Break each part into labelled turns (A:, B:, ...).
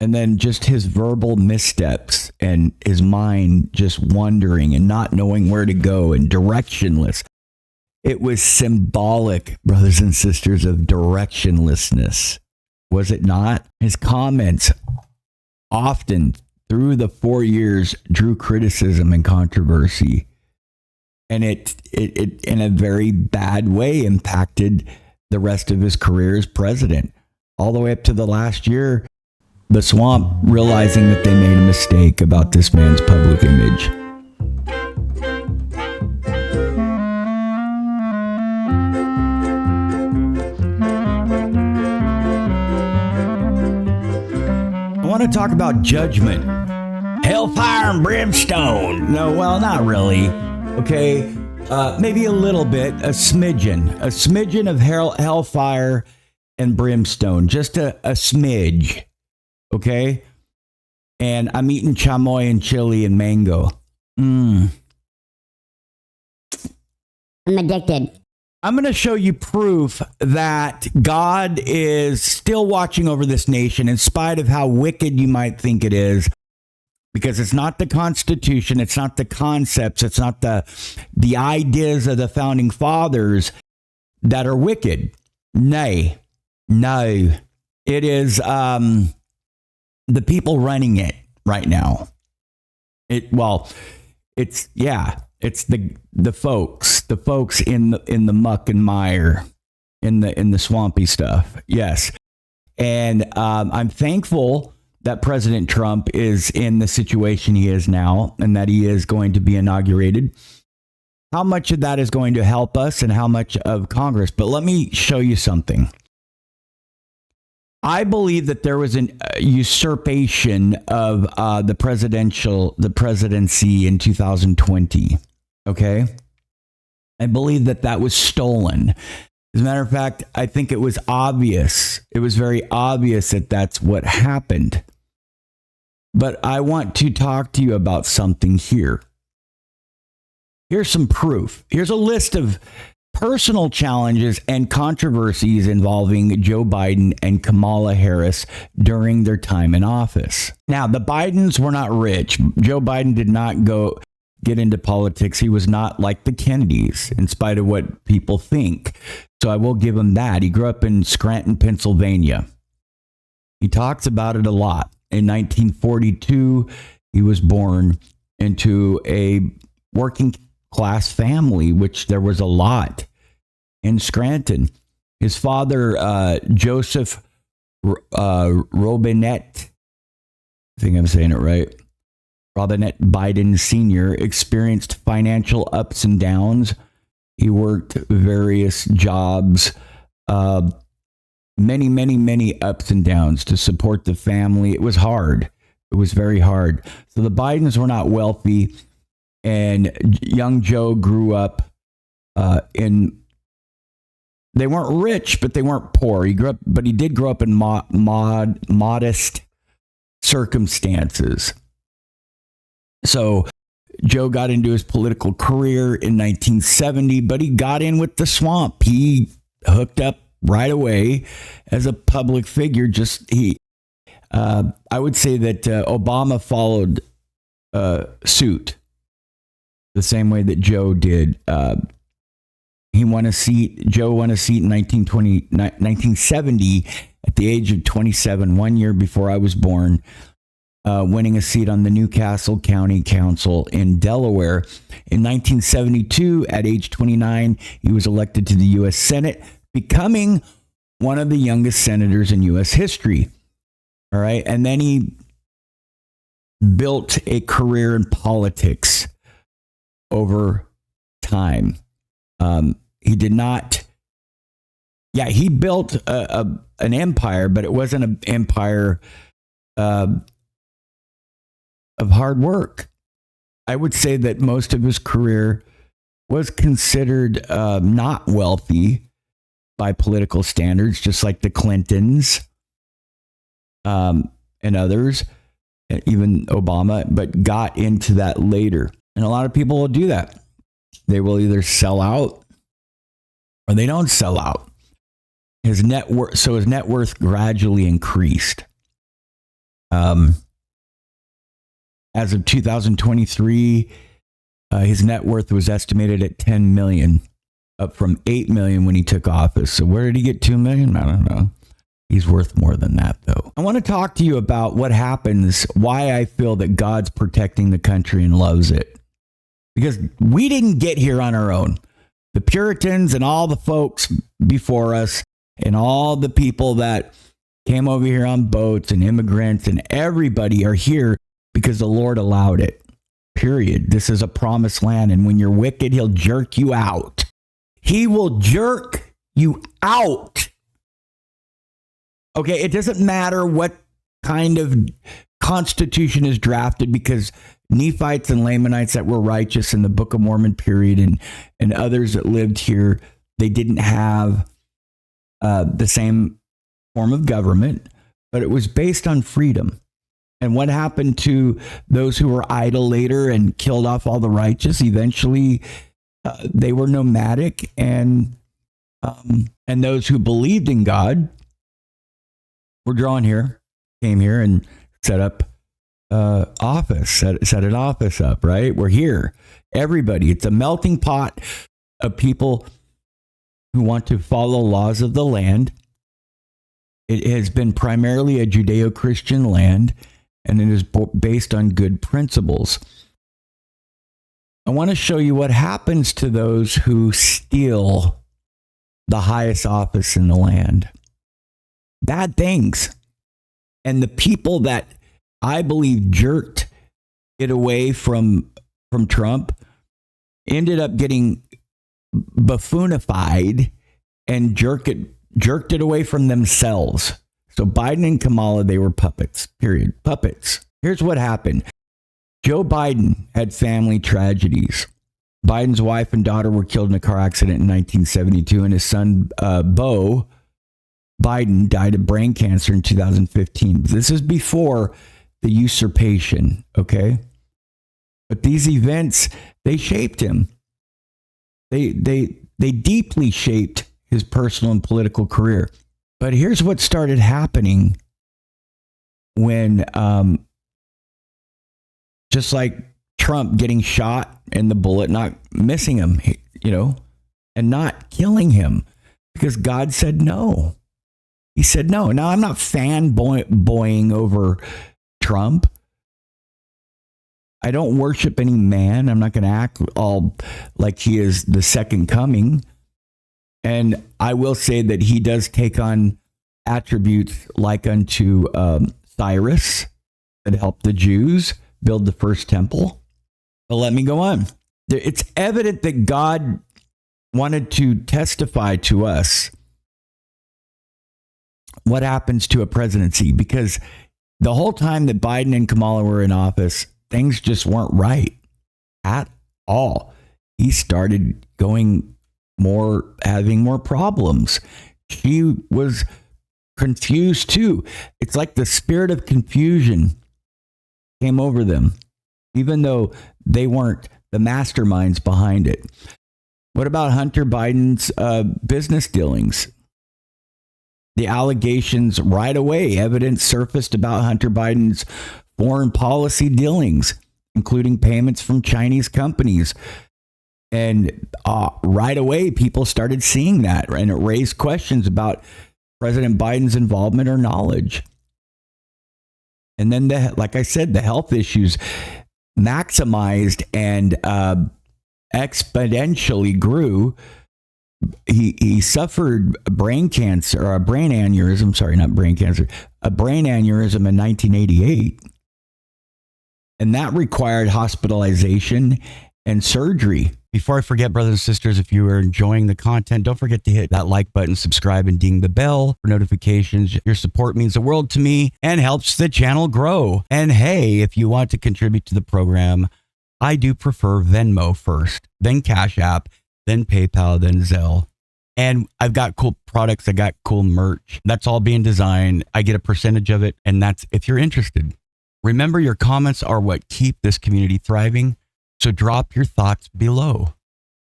A: And then just his verbal missteps and his mind just wandering and not knowing where to go and directionless. It was symbolic, brothers and sisters, of directionlessness. Was it not? His comments often through the 4 years drew criticism and controversy. And it in a very bad way impacted the rest of his career as president. All the way up to the last year, the swamp realizing that they made a mistake about this man's public image. I want to talk about judgment. Hellfire and brimstone. No, well, not really. Okay, maybe a little bit, a smidgen of hellfire and brimstone, just a smidge. Okay, and I'm eating chamoy and chili and mango. I'm
B: addicted.
A: I'm going to show you proof that God is still watching over this nation in spite of how wicked you might think it is. Because it's not the Constitution, it's not the concepts, it's not the ideas of the founding fathers that are wicked. No. It is the people running it right now. It's the folks in the muck and mire, in the swampy stuff. Yes, and I'm thankful that President Trump is in the situation he is now and that he is going to be inaugurated. How much of that is going to help us and how much of Congress? But let me show you something. I believe that there was an usurpation of the presidency in 2020. Okay. I believe that was stolen. As a matter of fact, I think it was obvious. It was very obvious that that's what happened. But I want to talk to you about something here. Here's some proof. Here's a list of personal challenges and controversies involving Joe Biden and Kamala Harris during their time in office. Now, the Bidens were not rich. Joe Biden did not get into politics. He was not like the Kennedys, in spite of what people think. So I will give him that. He grew up in Scranton, Pennsylvania. He talks about it a lot. In 1942, he was born into a working class family, which there was a lot in Scranton. His father, Joseph Robinette, I think I'm saying it right, Robinette Biden Sr., experienced financial ups and downs. He worked various jobs, many ups and downs to support the family. It was hard. It was very hard. So the Bidens were not wealthy, and young Joe grew up they weren't rich, but they weren't poor. He did grow up in modest circumstances. So Joe got into his political career in 1970, but he got in with the swamp. He hooked up right away as a public figure. I would say that Obama followed suit the same way that Joe did. Joe won a seat in 1970 at the age of 27, 1 year before I was born, winning a seat on the Newcastle County Council in Delaware. In 1972, at age 29, he was elected to the U.S. Senate, becoming one of the youngest senators in U.S. history. All right. And then he built a career in politics over time. He did not. Yeah, he built an empire, but it wasn't an empire of hard work. I would say that most of his career was considered not wealthy by political standards, just like the Clintons and others, even Obama, but got into that later. And a lot of people will do that. They will either sell out or they don't sell out. His net worth gradually increased. As of 2023, his net worth was estimated at 10 million, up from 8 million when he took office. So where did he get 2 million? I don't know. He's worth more than that, though. I want to talk to you about what happens, why I feel that God's protecting the country and loves it. Because we didn't get here on our own. The Puritans and all the folks before us and all the people that came over here on boats and immigrants and everybody are here because the Lord allowed it. Period. This is a promised land. And when you're wicked, he'll jerk you out. He will jerk you out. Okay, it doesn't matter what kind of constitution is drafted, because Nephites and Lamanites that were righteous in the Book of Mormon period and others that lived here, they didn't have the same form of government, but it was based on freedom. And what happened to those who were idle later and killed off all the righteous? Eventually, they were nomadic, and those who believed in God were drawn here, came here, and set up set an office up, right? We're here. Everybody. It's a melting pot of people who want to follow laws of the land. It has been primarily a Judeo-Christian land, and it is based on good principles. I want to show you what happens to those who steal the highest office in the land. Bad things. And the people that I believe jerked it away from Trump ended up getting buffoonified and jerked it away from themselves. So Biden and Kamala, they were puppets, period. Puppets. Here's what happened. Joe Biden had family tragedies. Biden's wife and daughter were killed in a car accident in 1972, and his son, Beau Biden, died of brain cancer in 2015. This is before the usurpation, okay? But these events, they shaped him. They deeply shaped his personal and political career. But here's what started happening when, just like Trump getting shot and the bullet not missing him, and not killing him, because God said no. He said no. Now, I'm not fanboying over Trump. I don't worship any man. I'm not going to act all like he is the second coming. And I will say that he does take on attributes like unto Cyrus that helped the Jews build the first temple. But let me go on. It's evident that God wanted to testify to us what happens to a presidency, because the whole time that Biden and Kamala were in office, things just weren't right at all. He started having more problems. She was confused too. It's like the spirit of confusion came over them, even though they weren't the masterminds behind it. What about Hunter Biden's business dealings? The allegations right away, evidence surfaced about Hunter Biden's foreign policy dealings, including payments from Chinese companies. And right away, people started seeing that, and it raised questions about President Biden's involvement or knowledge. And then, like I said, the health issues maximized and exponentially grew. He suffered brain cancer, or a brain aneurysm. Sorry, not brain cancer. A brain aneurysm in 1988. And that required hospitalization and surgery. Before I forget, brothers and sisters, if you are enjoying the content, don't forget to hit that like button, subscribe, and ding the bell for notifications. Your support means the world to me and helps the channel grow. And hey, if you want to contribute to the program, I do prefer Venmo first, then Cash App, then PayPal, then Zelle. And I've got cool products. I got cool merch. That's all being designed. I get a percentage of it. And that's if you're interested. Remember, your comments are what keep this community thriving. So drop your thoughts below.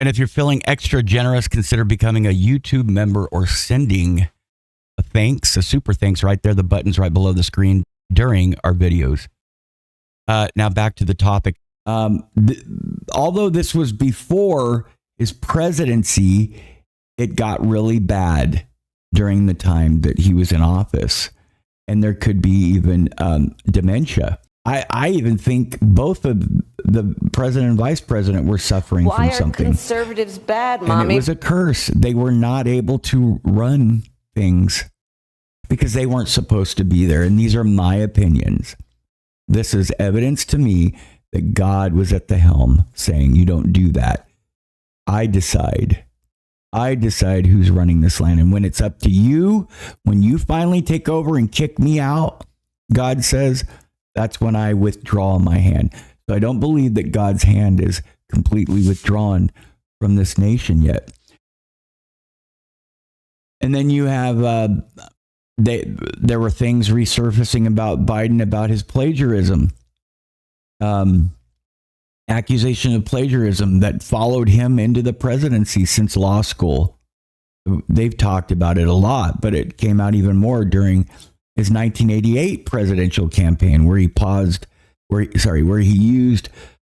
A: And if you're feeling extra generous, consider becoming a YouTube member or sending a super thanks right there. The button's right below the screen. during our videos. Now back to the topic. Although this was before his presidency, it got really bad during the time that he was in office. And there could be even dementia. I even think both of the president and vice president were suffering from something.
B: Why are conservatives bad, Mommy?
A: And it was a curse. They were not able to run things because they weren't supposed to be there. And these are my opinions. This is evidence to me that God was at the helm saying, you don't do that. I decide who's running this land. And when it's up to you, when you finally take over and kick me out, God says, that's when I withdraw my hand. So I don't believe that God's hand is completely withdrawn from this nation yet. And then you have, there were things resurfacing about Biden, about his plagiarism. Accusation of plagiarism that followed him into the presidency since law school. They've talked about it a lot, but it came out even more during his 1988 presidential campaign, where he he used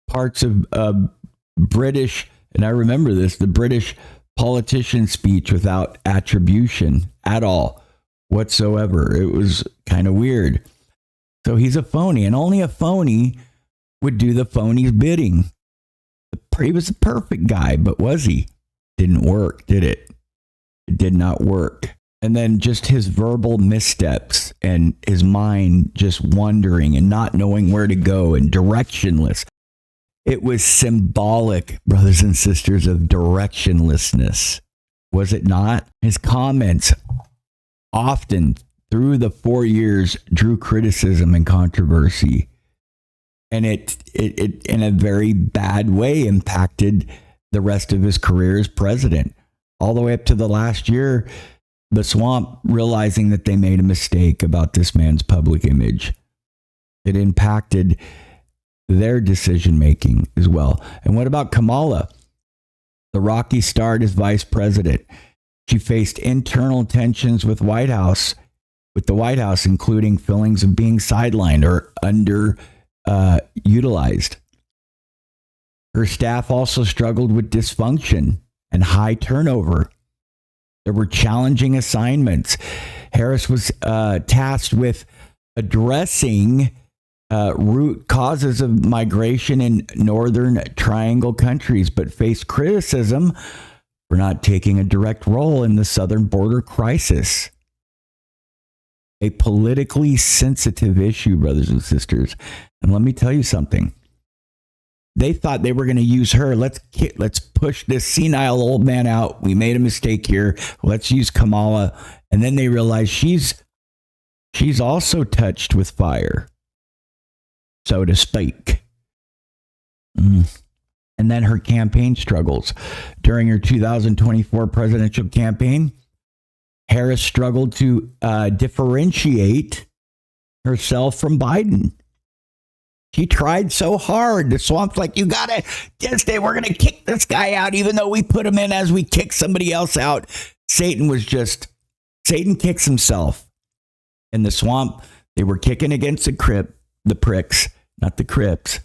A: parts of British, and I remember this, the British politician speech without attribution at all whatsoever. It was kind of weird. So he's a phony, and only a phony would do the phony's bidding. He was a perfect guy, but was he? Didn't work, did it? It did not work. And then just his verbal missteps and his mind just wandering and not knowing where to go and directionless. It was symbolic, brothers and sisters, of directionlessness. Was it not? His comments often through the 4 years drew criticism and controversy. And it in a very bad way impacted the rest of his career as president. All the way up to the last year, the swamp realizing that they made a mistake about this man's public image. It impacted their decision making as well. And what about Kamala, the rocky start as vice president? She faced internal tensions with the White House, including feelings of being sidelined or utilized. Her staff also struggled with dysfunction and high turnover. There were challenging assignments. Harris was tasked with addressing root causes of migration in Northern Triangle countries, but faced criticism for not taking a direct role in the southern border crisis. A politically sensitive issue, brothers and sisters. And let me tell you something. They thought they were going to use her. Let's push this senile old man out. We made a mistake here. Let's use Kamala. And then they realized she's also touched with fire, so to speak. And then her campaign struggles. During her 2024 presidential campaign, Harris struggled to differentiate herself from Biden. She tried so hard. The swamp's like, you gotta just say we're gonna kick this guy out, even though we put him in as we kick somebody else out. Satan kicks himself. In the swamp, they were kicking against the pricks, not the Crips.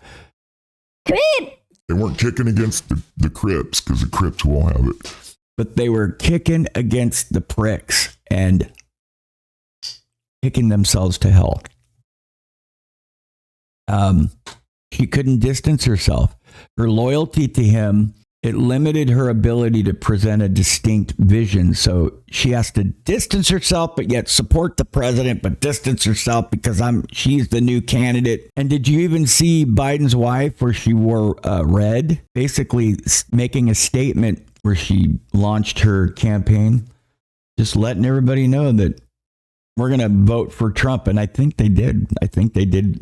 C: They weren't kicking against the Crips because the Crips won't have it.
A: But they were kicking against the pricks and kicking themselves to hell. She couldn't distance herself. Her loyalty to him, it limited her ability to present a distinct vision. So she has to distance herself, but yet support the president, but distance herself because she's the new candidate. And did you even see Biden's wife where she wore red, basically making a statement where she launched her campaign, just letting everybody know that we're going to vote for Trump. And I think they did.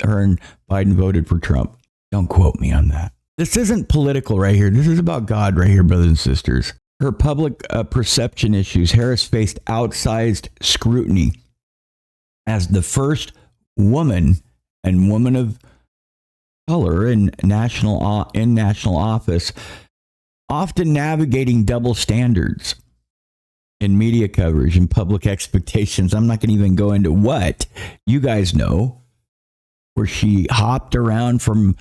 A: Her and Biden voted for Trump. Don't quote me on that. This isn't political right here. This is about God right here, brothers and sisters. Her public perception issues. Harris faced outsized scrutiny as the first woman and woman of color in national office, often navigating double standards in media coverage and public expectations. I'm not going to even go into what. You guys know. where she hopped around from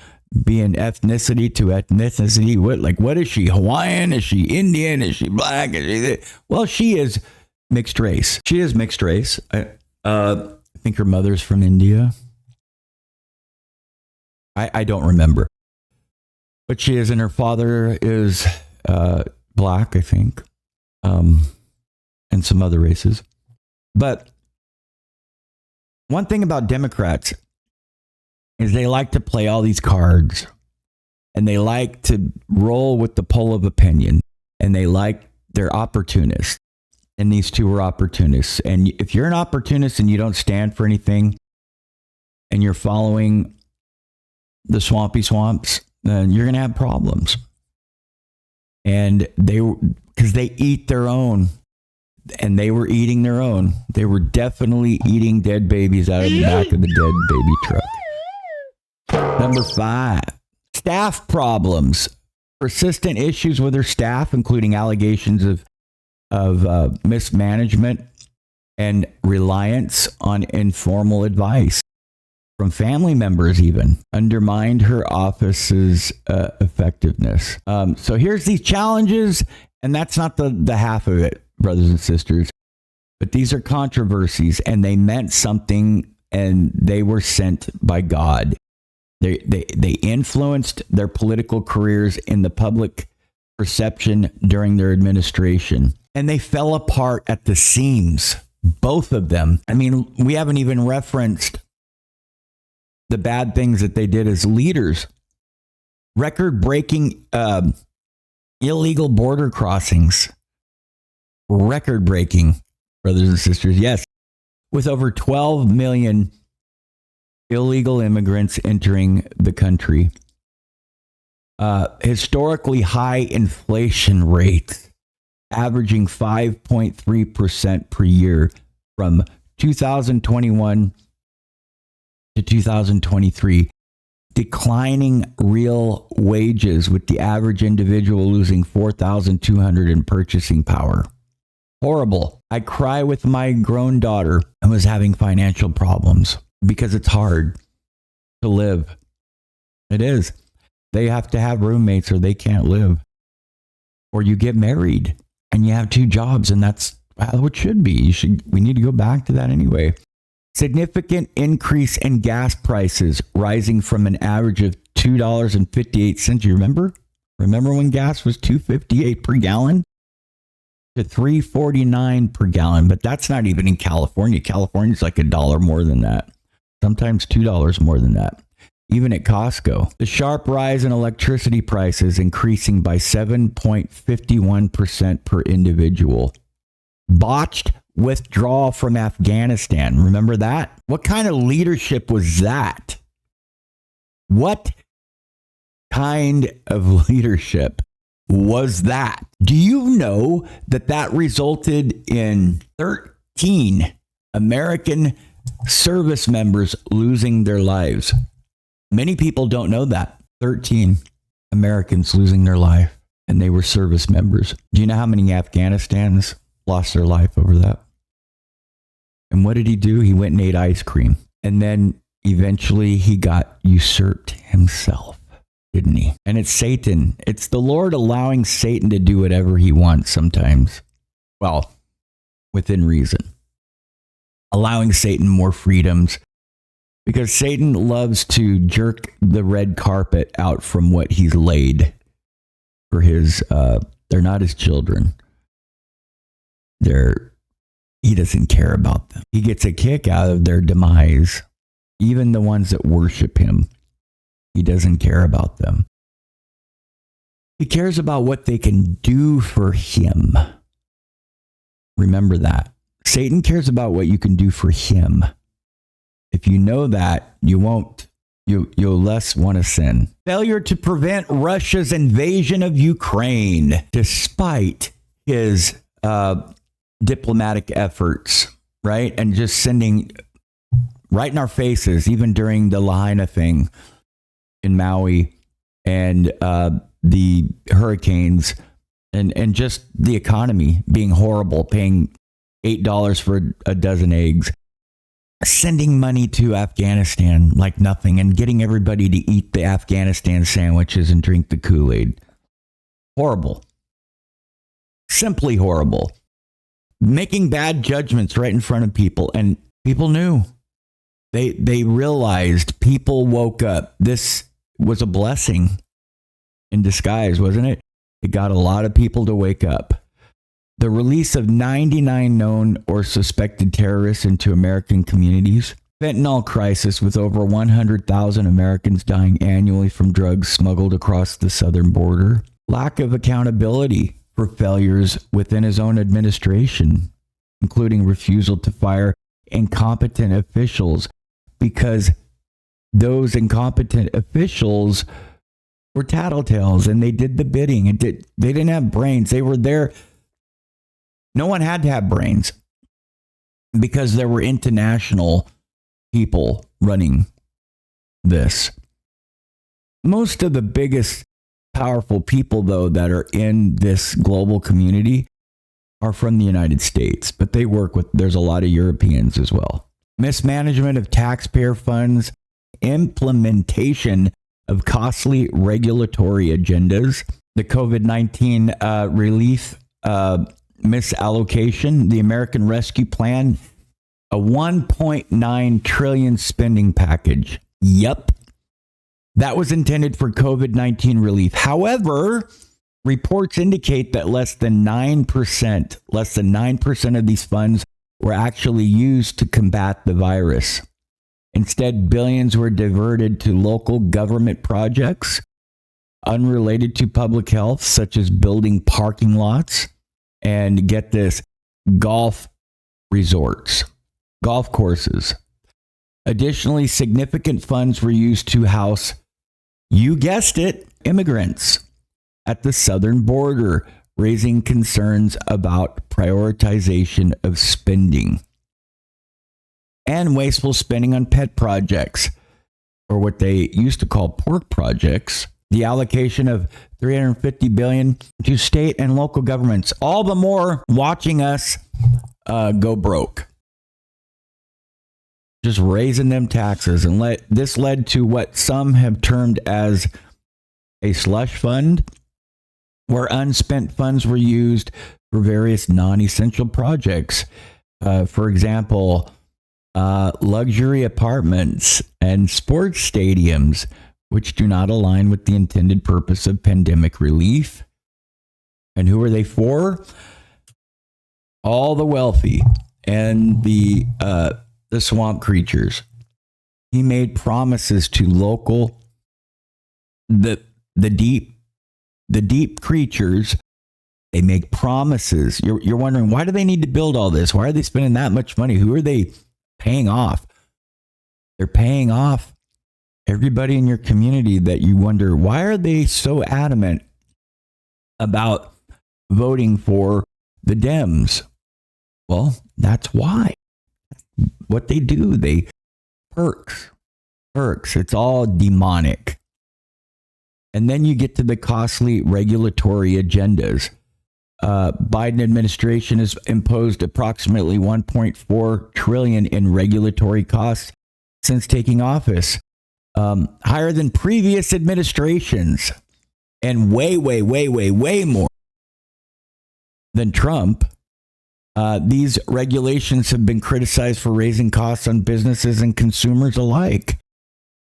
A: being ethnicity to ethnicity. What is she? Hawaiian? Is she Indian? Is she black? Well, she is mixed race. She is mixed race. I think her mother's from India. I don't remember. But she is, and her father is black, I think, and some other races. But one thing about Democrats is they like to play all these cards, and they like to roll with the poll of opinion, and they're opportunists. And these two were opportunists. And if you're an opportunist and you don't stand for anything, and you're following the swampy swamps, then you're going to have problems. And because they eat their own, and they were eating their own. They were definitely eating dead babies out of the back of the dead baby truck. Number 5, staff problems. Persistent issues with her staff, including allegations of mismanagement and reliance on informal advice from family members, even undermined her office's effectiveness. So here's these challenges, and that's not the half of it, brothers and sisters. But these are controversies, and they meant something, and they were sent by God. They influenced their political careers in the public perception during their administration. And they fell apart at the seams, both of them. I mean, we haven't even referenced the bad things that they did as leaders. Record-breaking illegal border crossings. Record-breaking, brothers and sisters, yes. With over 12 million illegal immigrants entering the country. Historically high inflation rates, averaging 5.3% per year from 2021 to 2023. Declining real wages, with the average individual losing $4,200 in purchasing power. Horrible. I cry with my grown daughter who is having financial problems because it's hard to live. It is. They have to have roommates or they can't live. Or you get married and you have 2 jobs, and that's how it should be. We need to go back to that anyway. Significant increase in gas prices, rising from an average of $2.58. You remember? Remember when gas was $2.58 per gallon? To $3.49 per gallon. But that's not even in California. California's like $1 more than that. Sometimes $2 more than that. Even at Costco. The sharp rise in electricity prices, increasing by 7.51% per individual. Botched withdrawal from Afghanistan. Remember that? What kind of leadership was that? What kind of leadership was that? Do you know that resulted in 13 American service members losing their lives? Many people don't know that. 13 Americans losing their life, and they were service members. Do you know how many Afghanistans lost their life over that? And what did he do? He went and ate ice cream. And then eventually he got usurped himself, didn't he? And it's Satan. It's the Lord allowing Satan to do whatever he wants sometimes. Well, within reason. Allowing Satan more freedoms. Because Satan loves to jerk the red carpet out from what he's laid for his, they're not his children. He doesn't care about them. He gets a kick out of their demise. Even the ones that worship him, he doesn't care about them. He cares about what they can do for him. Remember that. Satan cares about what you can do for him. If you know that, you'll less want to sin. Failure to prevent Russia's invasion of Ukraine, despite his diplomatic efforts, right? And just sending right in our faces, even during the Lahaina thing in Maui and the hurricanes and just the economy being horrible, paying $8 for a dozen eggs. sending money to Afghanistan like nothing and getting everybody to eat the Afghanistan sandwiches and drink the Kool-Aid. Horrible. Simply horrible. Making bad judgments right in front of people, and people knew. They realized, people woke up. This was a blessing in disguise, wasn't it? It got a lot of people to wake up. The release of 99 known or suspected terrorists into American communities. Fentanyl crisis with over 100,000 Americans dying annually from drugs smuggled across the southern border. Lack of accountability for failures within his own administration, including refusal to fire incompetent officials because those incompetent officials were tattletales and they did the bidding. They didn't have brains. They were there. No one had to have brains because there were international people running this. Most of the biggest powerful people, though, that are in this global community are from the United States, but they work with, there's a lot of Europeans as well. Mismanagement of taxpayer funds, implementation of costly regulatory agendas, the COVID-19 relief misallocation, the American Rescue Plan, a $1.9 trillion spending package. Yep. That was intended for COVID-19 relief. However, reports indicate that less than 9% of these funds were actually used to combat the virus. Instead, billions were diverted to local government projects unrelated to public health, such as building parking lots and, get this, golf resorts, golf courses. Additionally, significant funds were used to house, you guessed it, immigrants at the southern border, raising concerns about prioritization of spending and wasteful spending on pet projects, or what they used to call pork projects. The allocation of $350 billion to state and local governments, all the more watching us go broke. Just raising them taxes, and this led to what some have termed as a slush fund, where unspent funds were used for various non-essential projects. For example, luxury apartments and sports stadiums, which do not align with the intended purpose of pandemic relief. And who are they for? All the wealthy and the swamp creatures. He made promises to local, the deep creatures. They make promises. You're wondering, why do they need to build all this? Why are they spending that much money? Who are they paying off? They're paying off everybody in your community that you wonder, why are they so adamant about voting for the Dems? Well, that's why. What they do, they perks. It's all demonic. And then you get to the costly regulatory agendas. Biden administration has imposed approximately $1.4 trillion in regulatory costs since taking office, higher than previous administrations, and way more than Trump. These regulations have been criticized for raising costs on businesses and consumers alike,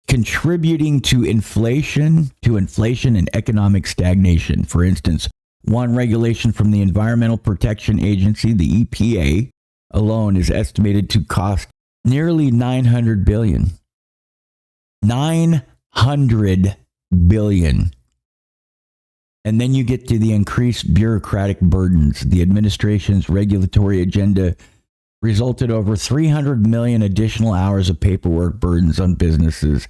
A: contributing to inflation and economic stagnation. For instance, one regulation from the Environmental Protection Agency, the EPA, alone is estimated to cost nearly $900 billion. $900 billion. And then you get to the increased bureaucratic burdens. The administration's regulatory agenda resulted over 300 million additional hours of paperwork burdens on businesses.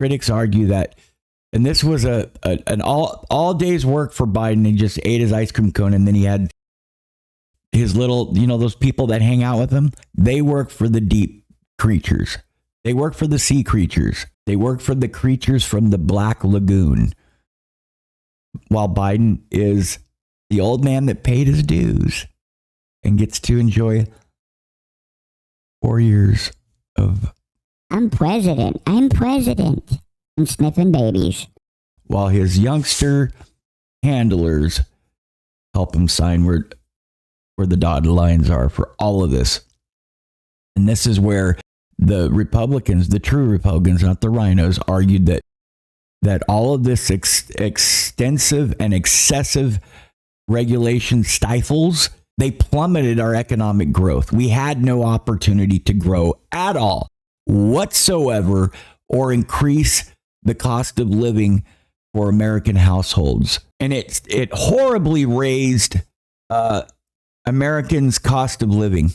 A: Critics argue that, and this was an all day's work for Biden. He just ate his ice cream cone, and then he had his little, those people that hang out with him. They work for the deep creatures. They work for the sea creatures. They work for the creatures from the Black Lagoon. While Biden is the old man that paid his dues and gets to enjoy 4 years of
D: I'm president. I'm president. I'm sniffing babies.
A: while his youngster handlers help him sign where the dotted lines are for all of this. And this is where the Republicans, the true Republicans, not the rhinos, argued that all of this extensive and excessive regulation stifles, they plummeted our economic growth. We had no opportunity to grow at all whatsoever or increase the cost of living for American households. And it horribly raised Americans' cost of living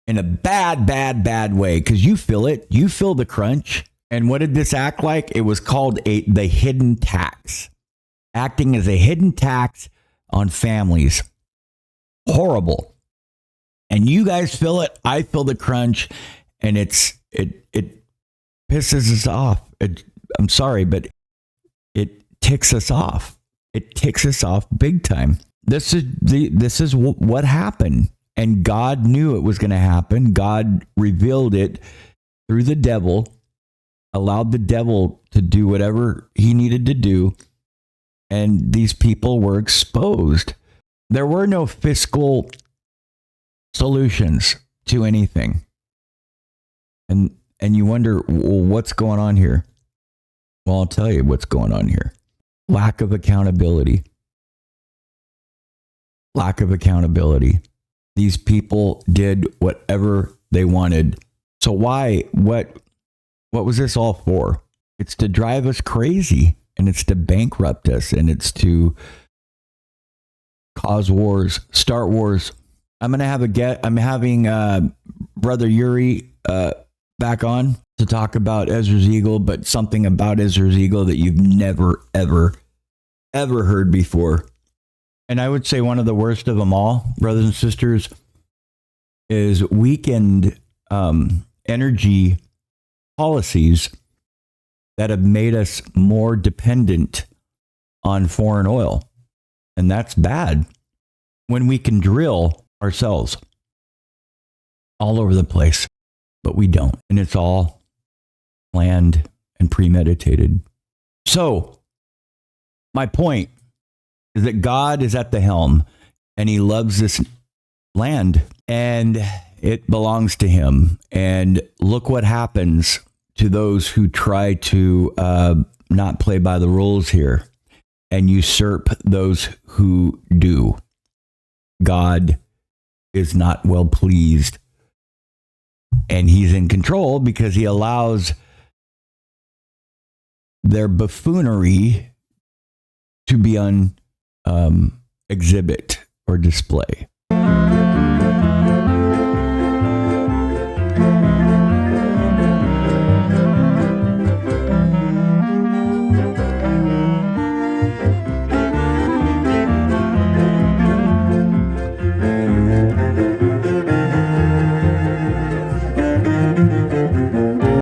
A: in a bad way, because you feel it. You feel the crunch. And what did this act like? It was called the hidden tax, acting as a hidden tax on families. Horrible. And you guys feel it. I feel the crunch, and it pisses us off. I'm sorry, but it ticks us off. It ticks us off big time. This is what happened, and God knew it was going to happen. God revealed it through the devil, allowed the devil to do whatever he needed to do, and these people were exposed. There were no fiscal solutions to anything. And you wonder, well, what's going on here? Well, I'll tell you what's going on here. Lack of accountability. Lack of accountability. These people did whatever they wanted. So why? What was this all for? It's to drive us crazy, and it's to bankrupt us, and it's to cause wars, start wars. I'm having Brother Yuri back on to talk about Ezra's Eagle, but something about Ezra's Eagle that you've never, ever heard before. And I would say one of the worst of them all, brothers and sisters, is weakened energy policies that have made us more dependent on foreign oil. And that's bad when we can drill ourselves all over the place, but we don't. And it's all planned and premeditated. So my point is that God is at the helm, and he loves this land, and it belongs to him. And look what happens to those who try to not play by the rules here and usurp those who do. God is not well pleased, and he's in control because he allows their buffoonery to be on exhibit or display.